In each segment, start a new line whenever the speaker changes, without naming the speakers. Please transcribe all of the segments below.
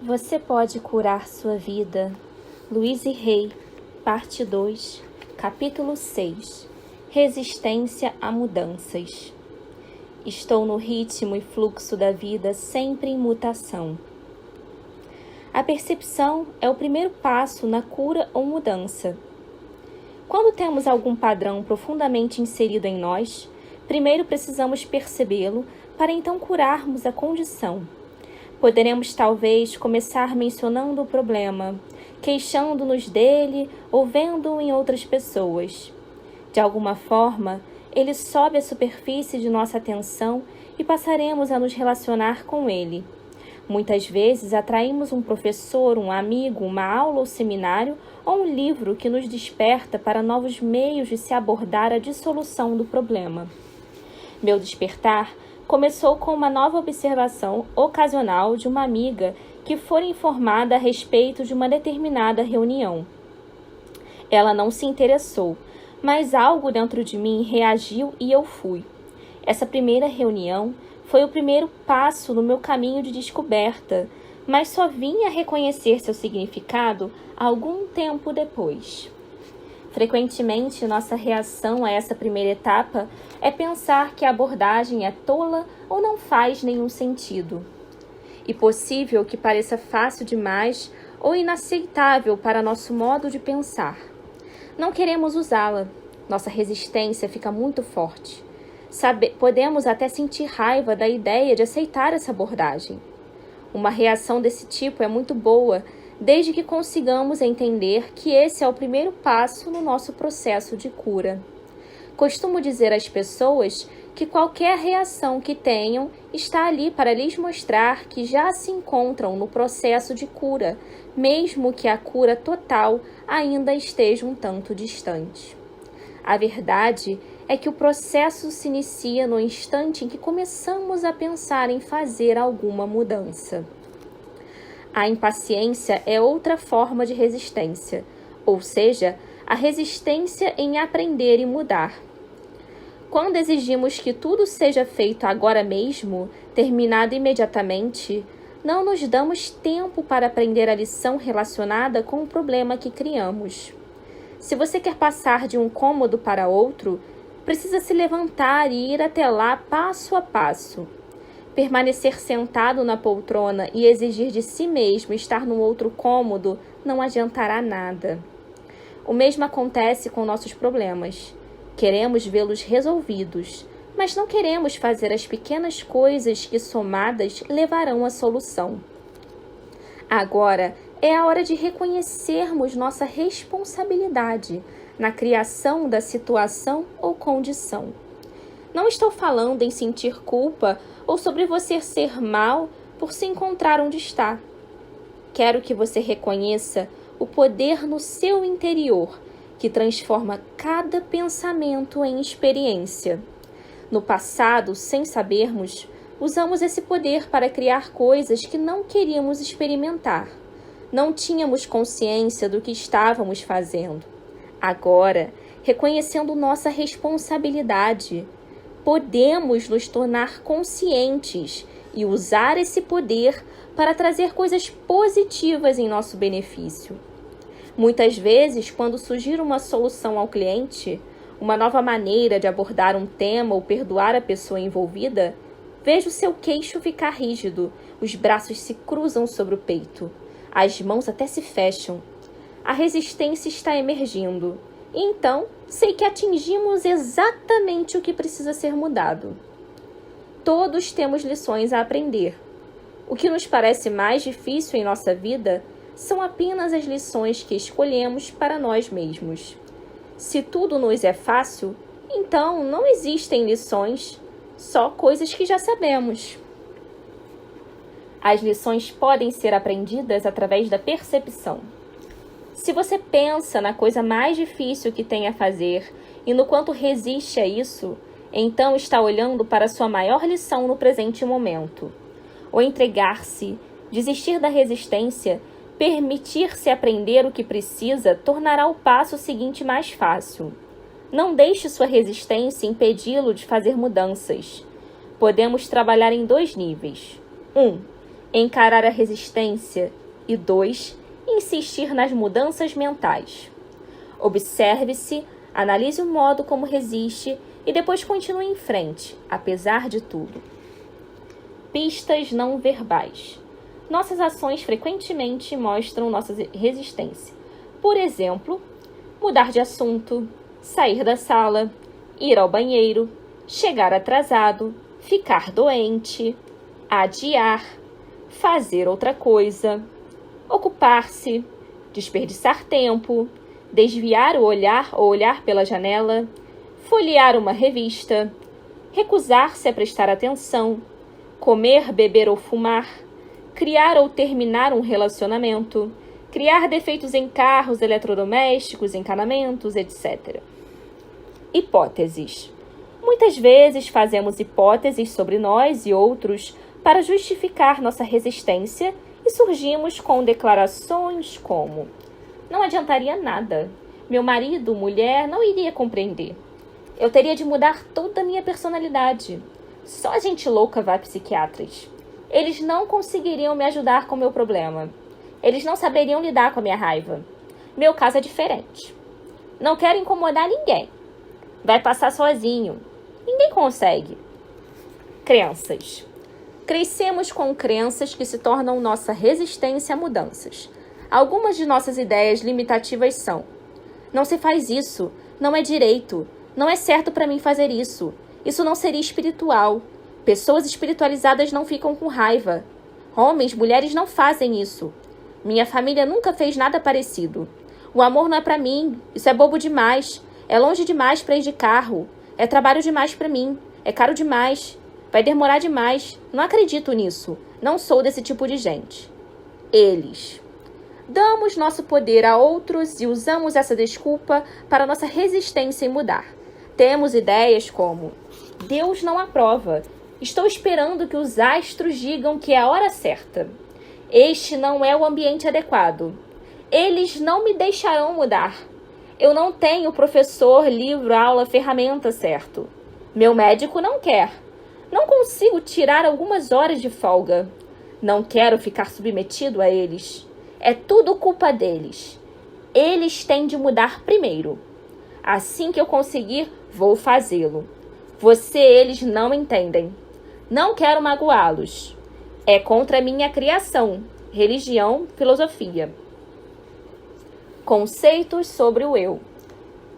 Você pode curar sua vida. Louise Hay, parte 2, capítulo 6. Resistência a mudanças. Estou no ritmo e fluxo da vida sempre em mutação. A percepção é o primeiro passo na cura ou mudança. Quando temos algum padrão profundamente inserido em nós, primeiro precisamos percebê-lo para então curarmos a condição. Poderemos talvez começar mencionando o problema, queixando-nos dele ou vendo-o em outras pessoas. De alguma forma, ele sobe à superfície de nossa atenção e passaremos a nos relacionar com ele. Muitas vezes atraímos um professor, um amigo, uma aula ou seminário ou um livro que nos desperta para novos meios de se abordar a dissolução do problema. Meu despertar começou com uma nova observação ocasional de uma amiga que fora informada a respeito de uma determinada reunião. Ela não se interessou, mas algo dentro de mim reagiu e eu fui. Essa primeira reunião foi o primeiro passo no meu caminho de descoberta, mas só vim a reconhecer seu significado algum tempo depois. Frequentemente, nossa reação a essa primeira etapa é pensar que a abordagem é tola ou não faz nenhum sentido. E possível que pareça fácil demais ou inaceitável para nosso modo de pensar. Não queremos usá-la. Nossa resistência fica muito forte. Podemos até sentir raiva da ideia de aceitar essa abordagem. Uma reação desse tipo é muito boa, desde que consigamos entender que esse é o primeiro passo no nosso processo de cura. Costumo dizer às pessoas que qualquer reação que tenham está ali para lhes mostrar que já se encontram no processo de cura, mesmo que a cura total ainda esteja um tanto distante. A verdade é que o processo se inicia no instante em que começamos a pensar em fazer alguma mudança. A impaciência é outra forma de resistência, ou seja, a resistência em aprender e mudar. Quando exigimos que tudo seja feito agora mesmo, terminado imediatamente, não nos damos tempo para aprender a lição relacionada com o problema que criamos. Se você quer passar de um cômodo para outro, precisa se levantar e ir até lá passo a passo. Permanecer sentado na poltrona e exigir de si mesmo estar num outro cômodo não adiantará nada. O mesmo acontece com nossos problemas. Queremos vê-los resolvidos, mas não queremos fazer as pequenas coisas que, somadas, levarão à solução. Agora é a hora de reconhecermos nossa responsabilidade na criação da situação ou condição. Não estou falando em sentir culpa ou sobre você ser mal por se encontrar onde está. Quero que você reconheça o poder no seu interior, que transforma cada pensamento em experiência. No passado, sem sabermos, usamos esse poder para criar coisas que não queríamos experimentar. Não tínhamos consciência do que estávamos fazendo. Agora, reconhecendo nossa responsabilidade, podemos nos tornar conscientes e usar esse poder para trazer coisas positivas em nosso benefício. Muitas vezes, quando surgir uma solução ao cliente, uma nova maneira de abordar um tema ou perdoar a pessoa envolvida, vejo seu queixo ficar rígido, os braços se cruzam sobre o peito, as mãos até se fecham. A resistência está emergindo. E então, sei que atingimos exatamente o que precisa ser mudado. Todos temos lições a aprender. O que nos parece mais difícil em nossa vida são apenas as lições que escolhemos para nós mesmos. Se tudo nos é fácil, então não existem lições, só coisas que já sabemos. As lições podem ser aprendidas através da percepção. Se você pensa na coisa mais difícil que tem a fazer e no quanto resiste a isso, então está olhando para sua maior lição no presente momento. O entregar-se, desistir da resistência, permitir-se aprender o que precisa, tornará o passo seguinte mais fácil. Não deixe sua resistência impedi-lo de fazer mudanças. Podemos trabalhar em 2 níveis. 1. encarar a resistência. E 2, insistir nas mudanças mentais. Observe-se, analise o modo como resiste e depois continue em frente, apesar de tudo. Pistas não verbais. Nossas ações frequentemente mostram nossa resistência. Por exemplo, mudar de assunto, sair da sala, ir ao banheiro, chegar atrasado, ficar doente, adiar, fazer outra coisa, ocupar-se, desperdiçar tempo, desviar o olhar ou olhar pela janela, folhear uma revista, recusar-se a prestar atenção, comer, beber ou fumar, criar ou terminar um relacionamento, criar defeitos em carros, eletrodomésticos, encanamentos, etc. Hipóteses. Muitas vezes fazemos hipóteses sobre nós e outros para justificar nossa resistência e surgimos com declarações como: não adiantaria nada, meu marido, mulher, não iria compreender. Eu teria de mudar toda a minha personalidade. Só gente louca vai a psiquiatras. Eles não conseguiriam me ajudar com o meu problema. Eles não saberiam lidar com a minha raiva. Meu caso é diferente. Não quero incomodar ninguém. Vai passar sozinho. Ninguém consegue. Crenças. Crescemos com crenças que se tornam nossa resistência a mudanças. Algumas de nossas ideias limitativas são: não se faz isso, não é direito, não é certo para mim fazer isso, isso não seria espiritual, pessoas espiritualizadas não ficam com raiva, homens, mulheres não fazem isso, minha família nunca fez nada parecido, o amor não é para mim, isso é bobo demais, é longe demais para ir de carro, é trabalho demais para mim, é caro demais, vai demorar demais, não acredito nisso, não sou desse tipo de gente. Eles. Damos nosso poder a outros e usamos essa desculpa para nossa resistência em mudar. Temos ideias como: Deus não aprova, estou esperando que os astros digam que é a hora certa. Este não é o ambiente adequado. Eles não me deixarão mudar. Eu não tenho professor, livro, aula, ferramenta certo. Meu médico não quer. Não consigo tirar algumas horas de folga. Não quero ficar submetido a eles. É tudo culpa deles. Eles têm de mudar primeiro. Assim que eu conseguir, vou fazê-lo. Você e eles não entendem. Não quero magoá-los. É contra a minha criação, religião, filosofia. Conceitos sobre o eu.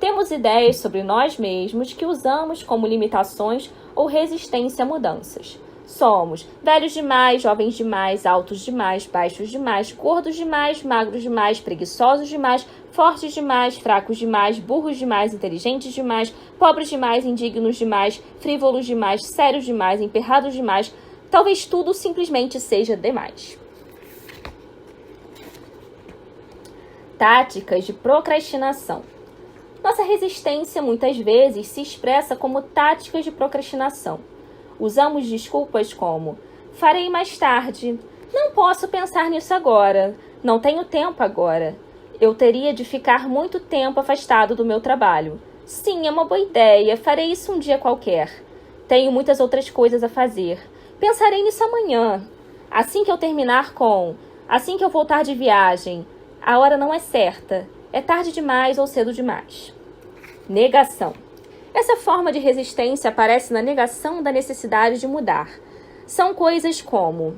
Temos ideias sobre nós mesmos que usamos como limitações ou resistência a mudanças. Somos velhos demais, jovens demais, altos demais, baixos demais, gordos demais, magros demais, preguiçosos demais, fortes demais, fracos demais, burros demais, inteligentes demais, pobres demais, indignos demais, frívolos demais, sérios demais, emperrados demais. Talvez tudo simplesmente seja demais. Táticas de procrastinação. Nossa resistência muitas vezes se expressa como táticas de procrastinação. Usamos desculpas como: farei mais tarde, não posso pensar nisso agora, não tenho tempo agora, eu teria de ficar muito tempo afastado do meu trabalho. Sim, é uma boa ideia, farei isso um dia qualquer. Tenho muitas outras coisas a fazer. Pensarei nisso amanhã. Assim que eu terminar com: assim que eu voltar de viagem. A hora não é certa. É tarde demais ou cedo demais. Negação. Essa forma de resistência aparece na negação da necessidade de mudar. São coisas como: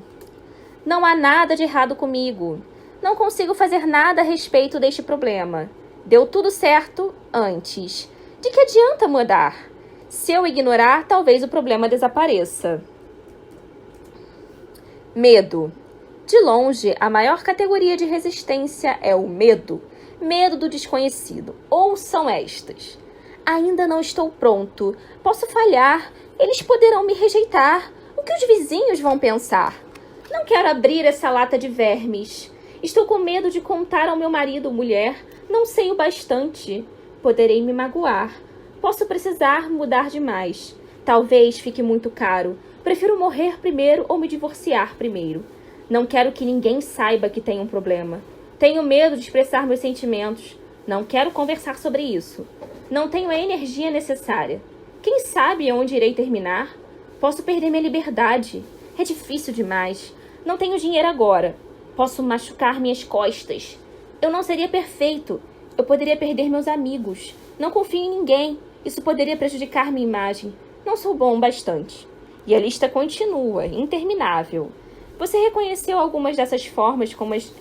não há nada de errado comigo. Não consigo fazer nada a respeito deste problema. Deu tudo certo antes. De que adianta mudar? Se eu ignorar, talvez o problema desapareça. Medo. De longe, a maior categoria de resistência é o medo. Medo do desconhecido. Ouçam estas: ainda não estou pronto. Posso falhar. Eles poderão me rejeitar. O que os vizinhos vão pensar? Não quero abrir essa lata de vermes. Estou com medo de contar ao meu marido ou mulher. Não sei o bastante. Poderei me magoar. Posso precisar mudar demais. Talvez fique muito caro. Prefiro morrer primeiro ou me divorciar primeiro. Não quero que ninguém saiba que tenho um problema. Tenho medo de expressar meus sentimentos. Não quero conversar sobre isso. Não tenho a energia necessária. Quem sabe onde irei terminar? Posso perder minha liberdade. É difícil demais. Não tenho dinheiro agora. Posso machucar minhas costas. Eu não seria perfeito. Eu poderia perder meus amigos. Não confio em ninguém. Isso poderia prejudicar minha imagem. Não sou bom o bastante. E a lista continua, interminável. Você reconheceu algumas dessas formas como as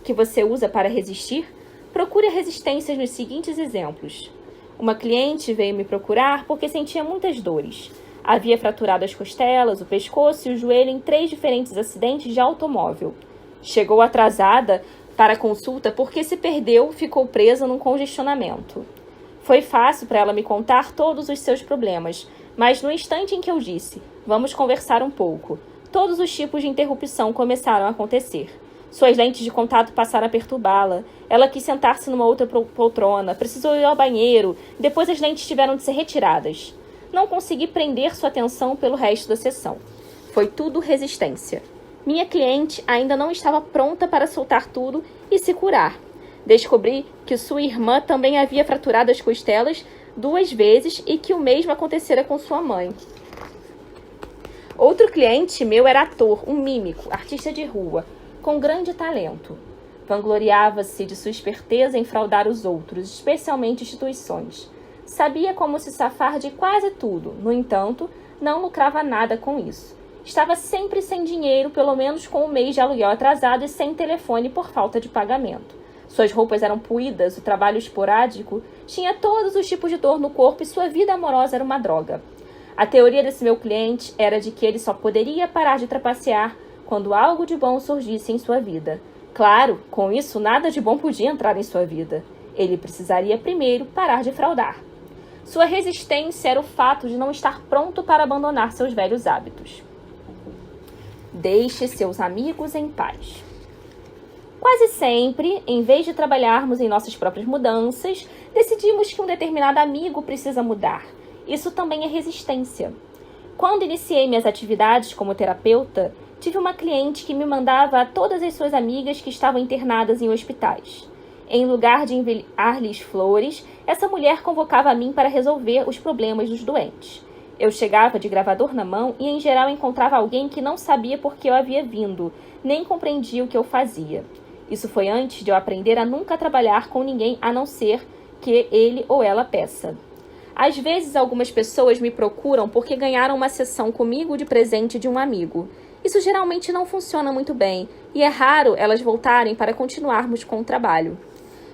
que você usa para resistir? Procure resistências nos seguintes exemplos. Uma cliente veio me procurar porque sentia muitas dores. Havia fraturado as costelas, o pescoço e o joelho em 3 diferentes acidentes de automóvel. Chegou atrasada para a consulta porque se perdeu, ficou presa num congestionamento. Foi fácil para ela me contar todos os seus problemas, mas no instante em que eu disse, vamos conversar um pouco, todos os tipos de interrupção começaram a acontecer. Suas lentes de contato passaram a perturbá-la. Ela quis sentar-se numa outra poltrona, precisou ir ao banheiro, depois as lentes tiveram de ser retiradas. Não consegui prender sua atenção pelo resto da sessão. Foi tudo resistência. Minha cliente ainda não estava pronta para soltar tudo e se curar. Descobri que sua irmã também havia fraturado as costelas 2 vezes e que o mesmo acontecera com sua mãe. Outro cliente meu era ator, um mímico, artista de rua, com grande talento. Vangloriava-se de sua esperteza em fraudar os outros, especialmente instituições. Sabia como se safar de quase tudo, no entanto, não lucrava nada com isso. Estava sempre sem dinheiro, pelo menos com um mês de aluguel atrasado e sem telefone por falta de pagamento. Suas roupas eram puídas, o trabalho esporádico, tinha todos os tipos de dor no corpo e sua vida amorosa era uma droga. A teoria desse meu cliente era de que ele só poderia parar de trapacear quando algo de bom surgisse em sua vida. Claro, com isso nada de bom podia entrar em sua vida. Ele precisaria primeiro parar de fraudar. Sua resistência era o fato de não estar pronto para abandonar seus velhos hábitos. Deixe seus amigos em paz. Quase sempre, em vez de trabalharmos em nossas próprias mudanças, decidimos que um determinado amigo precisa mudar. Isso também é resistência. Quando iniciei minhas atividades como terapeuta, tive uma cliente que me mandava a todas as suas amigas que estavam internadas em hospitais. Em lugar de enviar-lhes flores, essa mulher convocava a mim para resolver os problemas dos doentes. Eu chegava de gravador na mão e, em geral, encontrava alguém que não sabia por que eu havia vindo, nem compreendia o que eu fazia. Isso foi antes de eu aprender a nunca trabalhar com ninguém a não ser que ele ou ela peça. Às vezes, algumas pessoas me procuram porque ganharam uma sessão comigo de presente de um amigo. Isso geralmente não funciona muito bem, e é raro elas voltarem para continuarmos com o trabalho.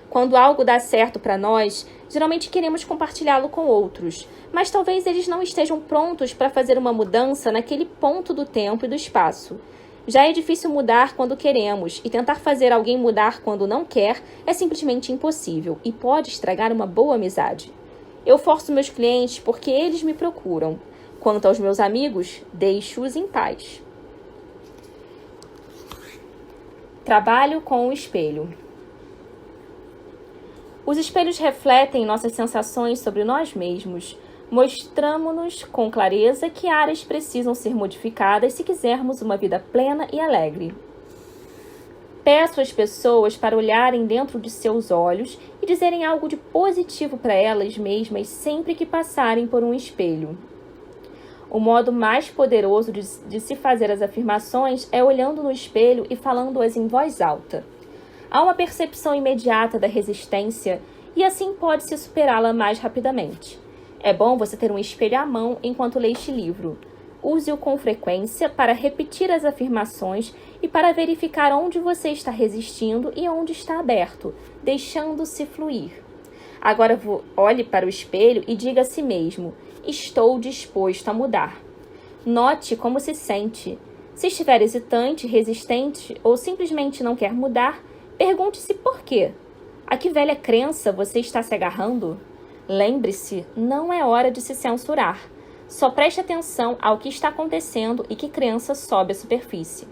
Quando algo dá certo para nós, geralmente queremos compartilhá-lo com outros, mas talvez eles não estejam prontos para fazer uma mudança naquele ponto do tempo e do espaço. Já é difícil mudar quando queremos, e tentar fazer alguém mudar quando não quer é simplesmente impossível e pode estragar uma boa amizade. Eu forço meus clientes porque eles me procuram. Quanto aos meus amigos, deixo-os em paz. Trabalho com o espelho. Os espelhos refletem nossas sensações sobre nós mesmos. Mostramos-nos com clareza que áreas precisam ser modificadas se quisermos uma vida plena e alegre. Peço às pessoas para olharem dentro de seus olhos e dizerem algo de positivo para elas mesmas sempre que passarem por um espelho. O modo mais poderoso de se fazer as afirmações é olhando no espelho e falando-as em voz alta. Há uma percepção imediata da resistência e assim pode-se superá-la mais rapidamente. É bom você ter um espelho à mão enquanto lê este livro. Use-o com frequência para repetir as afirmações e para verificar onde você está resistindo e onde está aberto, deixando-se fluir. Agora olhe para o espelho e diga a si mesmo: estou disposto a mudar. Note como se sente. Se estiver hesitante, resistente ou simplesmente não quer mudar, pergunte-se por quê. A que velha crença você está se agarrando? Lembre-se, não é hora de se censurar. Só preste atenção ao que está acontecendo e que crença sobe à superfície.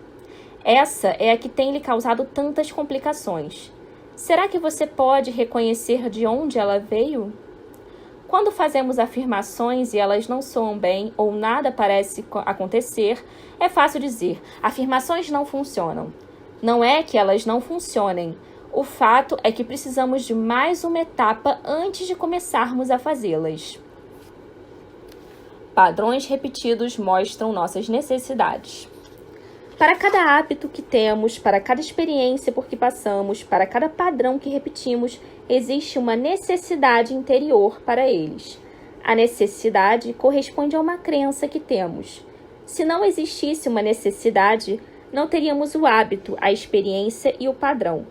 Essa é a que tem lhe causado tantas complicações. Será que você pode reconhecer de onde ela veio? Quando fazemos afirmações e elas não soam bem ou nada parece acontecer, é fácil dizer: afirmações não funcionam. Não é que elas não funcionem. O fato é que precisamos de mais uma etapa antes de começarmos a fazê-las. Padrões repetidos mostram nossas necessidades. Para cada hábito que temos, para cada experiência por que passamos, para cada padrão que repetimos, existe uma necessidade interior para eles. A necessidade corresponde a uma crença que temos. Se não existisse uma necessidade, não teríamos o hábito, a experiência e o padrão.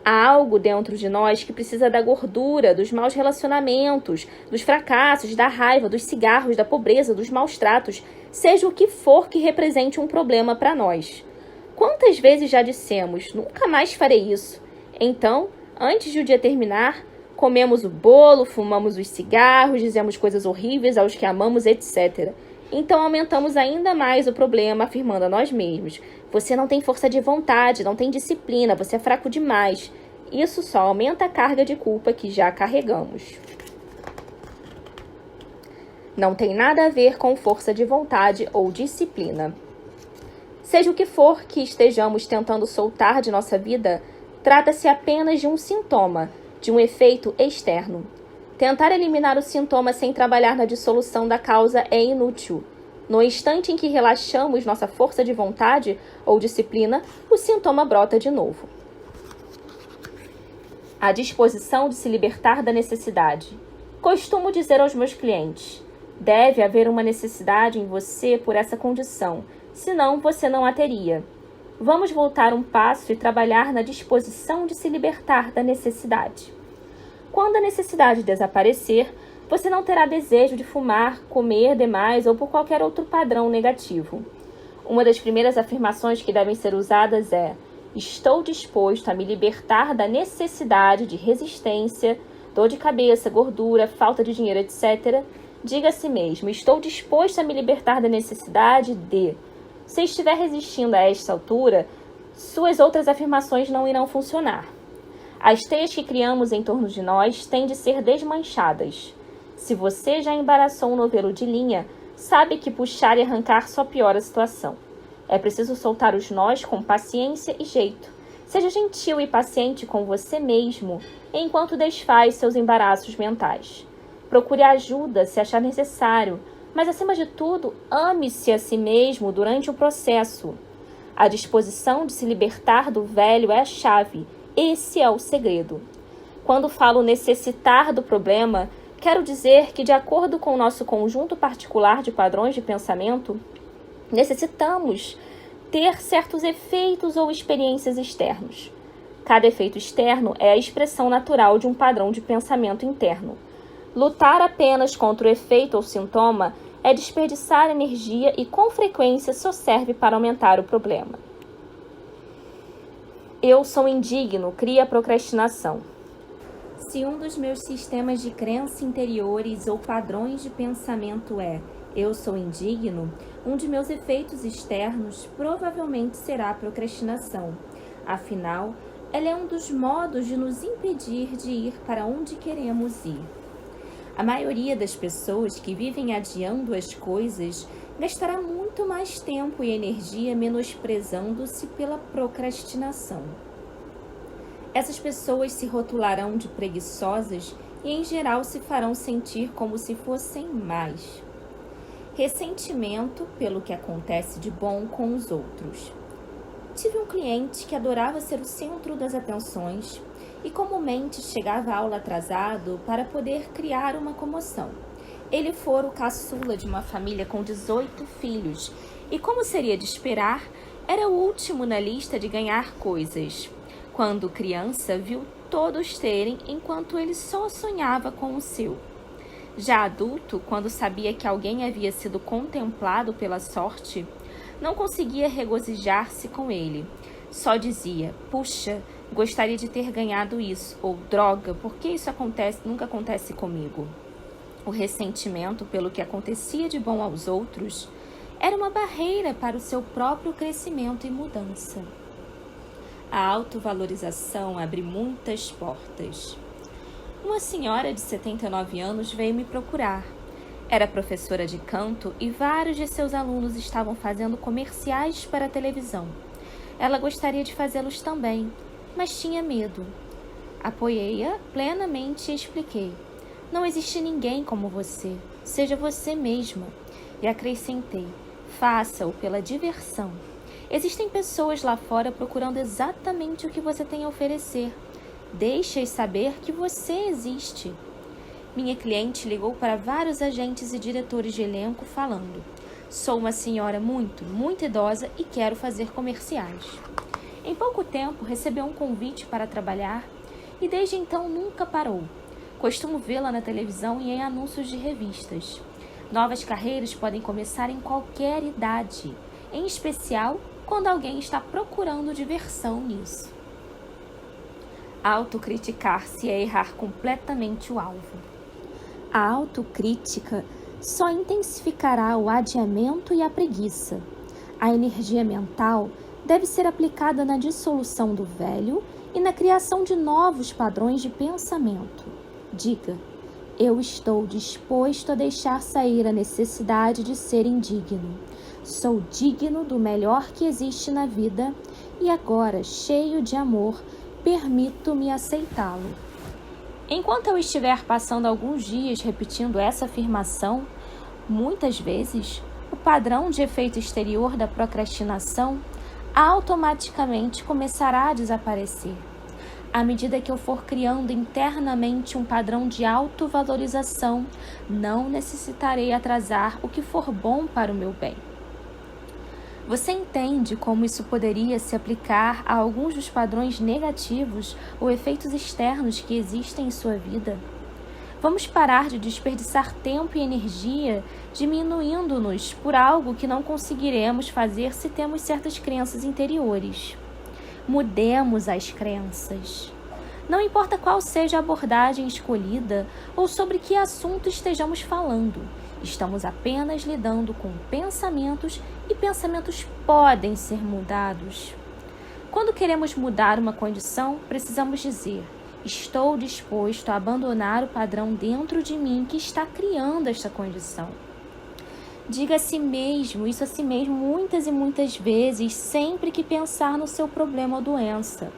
Há algo dentro de nós que precisa da gordura, dos maus relacionamentos, dos fracassos, da raiva, dos cigarros, da pobreza, dos maus tratos, seja o que for que represente um problema para nós. Quantas vezes já dissemos, nunca mais farei isso? Então, antes de o dia terminar, comemos o bolo, fumamos os cigarros, dizemos coisas horríveis aos que amamos, etc. Então aumentamos ainda mais o problema, afirmando a nós mesmos: você não tem força de vontade, não tem disciplina, você é fraco demais. Isso só aumenta a carga de culpa que já carregamos. Não tem nada a ver com força de vontade ou disciplina. Seja o que for que estejamos tentando soltar de nossa vida, trata-se apenas de um sintoma, de um efeito externo. Tentar eliminar o sintoma sem trabalhar na dissolução da causa é inútil. No instante em que relaxamos nossa força de vontade ou disciplina, o sintoma brota de novo. A disposição de se libertar da necessidade. Costumo dizer aos meus clientes: deve haver uma necessidade em você por essa condição, senão você não a teria. Vamos voltar um passo e trabalhar na disposição de se libertar da necessidade. Quando a necessidade desaparecer, você não terá desejo de fumar, comer demais ou por qualquer outro padrão negativo. Uma das primeiras afirmações que devem ser usadas é: estou disposto a me libertar da necessidade de resistência, dor de cabeça, gordura, falta de dinheiro, etc. Diga a si mesmo: estou disposto a me libertar da necessidade de... Se estiver resistindo a esta altura, suas outras afirmações não irão funcionar. As teias que criamos em torno de nós têm de ser desmanchadas. Se você já embaraçou um novelo de linha, sabe que puxar e arrancar só piora a situação. É preciso soltar os nós com paciência e jeito. Seja gentil e paciente com você mesmo enquanto desfaz seus embaraços mentais. Procure ajuda se achar necessário, mas acima de tudo, ame-se a si mesmo durante o processo. A disposição de se libertar do velho é a chave. Esse é o segredo. Quando falo necessitar do problema, quero dizer que, de acordo com o nosso conjunto particular de padrões de pensamento, necessitamos ter certos efeitos ou experiências externos. Cada efeito externo é a expressão natural de um padrão de pensamento interno. Lutar apenas contra o efeito ou sintoma é desperdiçar energia e, com frequência, só serve para aumentar o problema. Eu sou indigno, cria a procrastinação. Se um dos meus sistemas de crença interiores ou padrões de pensamento é eu sou indigno, um de meus efeitos externos provavelmente será a procrastinação. Afinal, ela é um dos modos de nos impedir de ir para onde queremos ir. A maioria das pessoas que vivem adiando as coisas gastará muito mais tempo e energia menosprezando-se pela procrastinação. Essas pessoas se rotularão de preguiçosas e, em geral, se farão sentir como se fossem mais. Ressentimento pelo que acontece de bom com os outros. Tive um cliente que adorava ser o centro das atenções e comumente chegava à aula atrasado para poder criar uma comoção. Ele fora o caçula de uma família com 18 filhos e, como seria de esperar, era o último na lista de ganhar coisas. Quando criança, viu todos terem, enquanto ele só sonhava com o seu. Já adulto, quando sabia que alguém havia sido contemplado pela sorte, não conseguia regozijar-se com ele. Só dizia: puxa, gostaria de ter ganhado isso, ou droga, por que isso nunca acontece comigo? O ressentimento pelo que acontecia de bom aos outros era uma barreira para o seu próprio crescimento e mudança. A autovalorização abre muitas portas. Uma senhora de 79 anos veio me procurar. Era professora de canto e vários de seus alunos estavam fazendo comerciais para a televisão. Ela gostaria de fazê-los também, mas tinha medo. Apoiei-a plenamente e expliquei: não existe ninguém como você, seja você mesma. E acrescentei: faça-o pela diversão. Existem pessoas lá fora procurando exatamente o que você tem a oferecer. Deixe-as saber que você existe. Minha cliente ligou para vários agentes e diretores de elenco falando: sou uma senhora muito idosa e quero fazer comerciais. Em pouco tempo recebeu um convite para trabalhar e desde então nunca parou. Costumo vê-la na televisão e em anúncios de revistas. Novas carreiras podem começar em qualquer idade, em especial quando alguém está procurando diversão nisso. Autocriticar-se é errar completamente o alvo. A autocrítica só intensificará o adiamento e a preguiça. A energia mental deve ser aplicada na dissolução do velho e na criação de novos padrões de pensamento. Diga: eu estou disposto a deixar sair a necessidade de ser indigno. Sou digno do melhor que existe na vida e agora, cheio de amor, permito-me aceitá-lo. Enquanto eu estiver passando alguns dias repetindo essa afirmação, muitas vezes, o padrão de efeito exterior da procrastinação automaticamente começará a desaparecer. À medida que eu for criando internamente um padrão de autovalorização, não necessitarei atrasar o que for bom para o meu bem. Você entende como isso poderia se aplicar a alguns dos padrões negativos ou efeitos externos que existem em sua vida? Vamos parar de desperdiçar tempo e energia diminuindo-nos por algo que não conseguiremos fazer se temos certas crenças interiores. Mudemos as crenças. Não importa qual seja a abordagem escolhida ou sobre que assunto estejamos falando, estamos apenas lidando com pensamentos e pensamentos podem ser mudados. Quando queremos mudar uma condição, precisamos dizer: estou disposto a abandonar o padrão dentro de mim que está criando esta condição. Diga a si mesmo, isso a si mesmo muitas e muitas vezes, sempre que pensar no seu problema ou doença.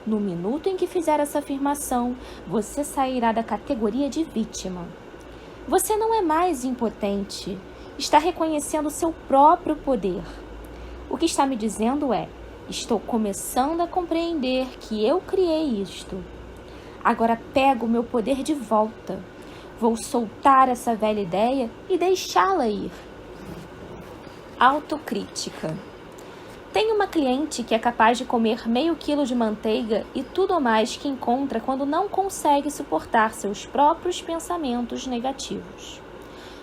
No minuto em que fizer essa afirmação, você sairá da categoria de vítima. Você não é mais impotente, está reconhecendo o seu próprio poder. O que está me dizendo é: estou começando a compreender que eu criei isto. Agora pego o meu poder de volta. Vou soltar essa velha ideia e deixá-la ir. Autocrítica. Tenho uma cliente que é capaz de comer meio quilo de manteiga e tudo mais que encontra quando não consegue suportar seus próprios pensamentos negativos.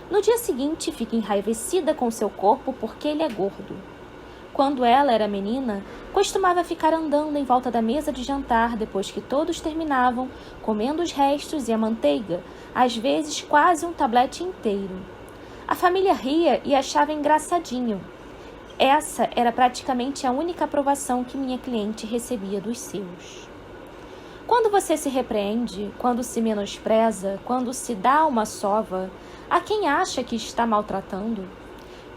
No dia seguinte, fica enraivecida com seu corpo porque ele é gordo. Quando ela era menina, costumava ficar andando em volta da mesa de jantar depois que todos terminavam, comendo os restos e a manteiga, às vezes quase um tablete inteiro. A família ria e achava engraçadinho. Essa era praticamente a única aprovação que minha cliente recebia dos seus. Quando você se repreende, quando se menospreza, quando se dá uma sova, a quem acha que está maltratando?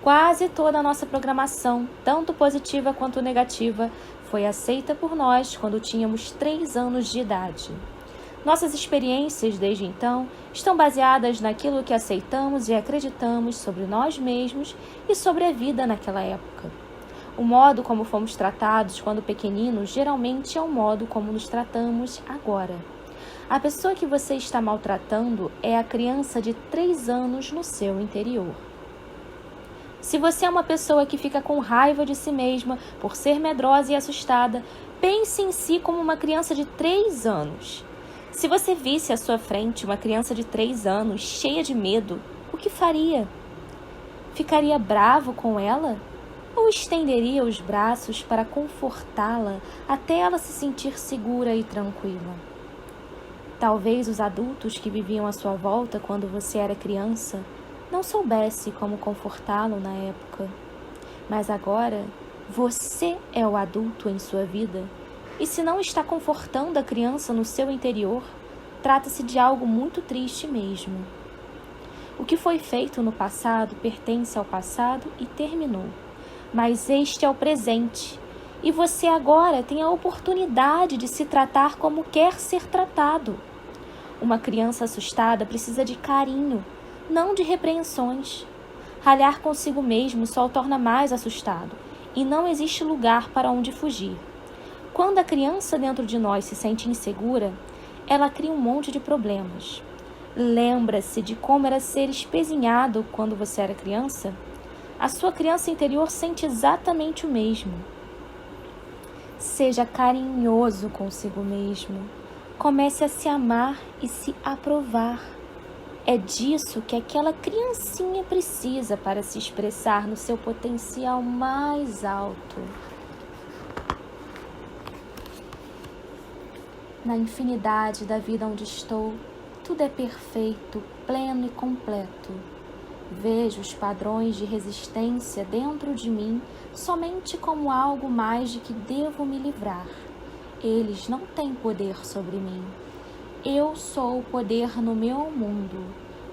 Quase toda a nossa programação, tanto positiva quanto negativa, foi aceita por nós quando tínhamos 3 anos de idade. Nossas experiências, desde então, estão baseadas naquilo que aceitamos e acreditamos sobre nós mesmos e sobre a vida naquela época. O modo como fomos tratados quando pequeninos geralmente é o modo como nos tratamos agora. A pessoa que você está maltratando é a criança de 3 anos no seu interior. Se você é uma pessoa que fica com raiva de si mesma por ser medrosa e assustada, pense em si como uma criança de 3 anos. Se você visse à sua frente uma criança de 3 anos, cheia de medo, o que faria? Ficaria bravo com ela? Ou estenderia os braços para confortá-la até ela se sentir segura e tranquila? Talvez os adultos que viviam à sua volta quando você era criança não soubesse como confortá-lo na época. Mas agora, você é o adulto em sua vida. E se não está confortando a criança no seu interior, trata-se de algo muito triste mesmo. O que foi feito no passado pertence ao passado e terminou. Mas este é o presente. E você agora tem a oportunidade de se tratar como quer ser tratado. Uma criança assustada precisa de carinho, não de repreensões. Ralhar consigo mesmo só o torna mais assustado. e não existe lugar para onde fugir. Quando a criança dentro de nós se sente insegura, ela cria um monte de problemas. Lembra-se de como era ser espezinhado quando você era criança? A sua criança interior sente exatamente o mesmo. Seja carinhoso consigo mesmo. Comece a se amar e se aprovar. É disso que aquela criancinha precisa para se expressar no seu potencial mais alto. Na infinidade da vida onde estou, tudo é perfeito, pleno e completo. Vejo os padrões de resistência dentro de mim somente como algo mais de que devo me livrar. Eles não têm poder sobre mim. Eu sou o poder no meu mundo.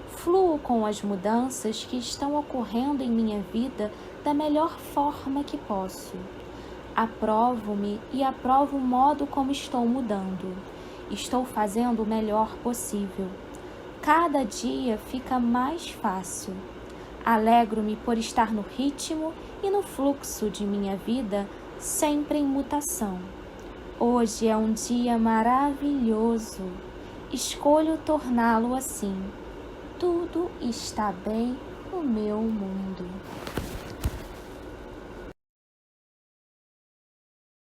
Fluo com as mudanças que estão ocorrendo em minha vida da melhor forma que posso. Aprovo-me e aprovo o modo como estou mudando. Estou fazendo o melhor possível. Cada dia fica mais fácil. Alegro-me por estar no ritmo e no fluxo de minha vida, sempre em mutação. Hoje é um dia maravilhoso. Escolho torná-lo assim. Tudo está bem no meu mundo.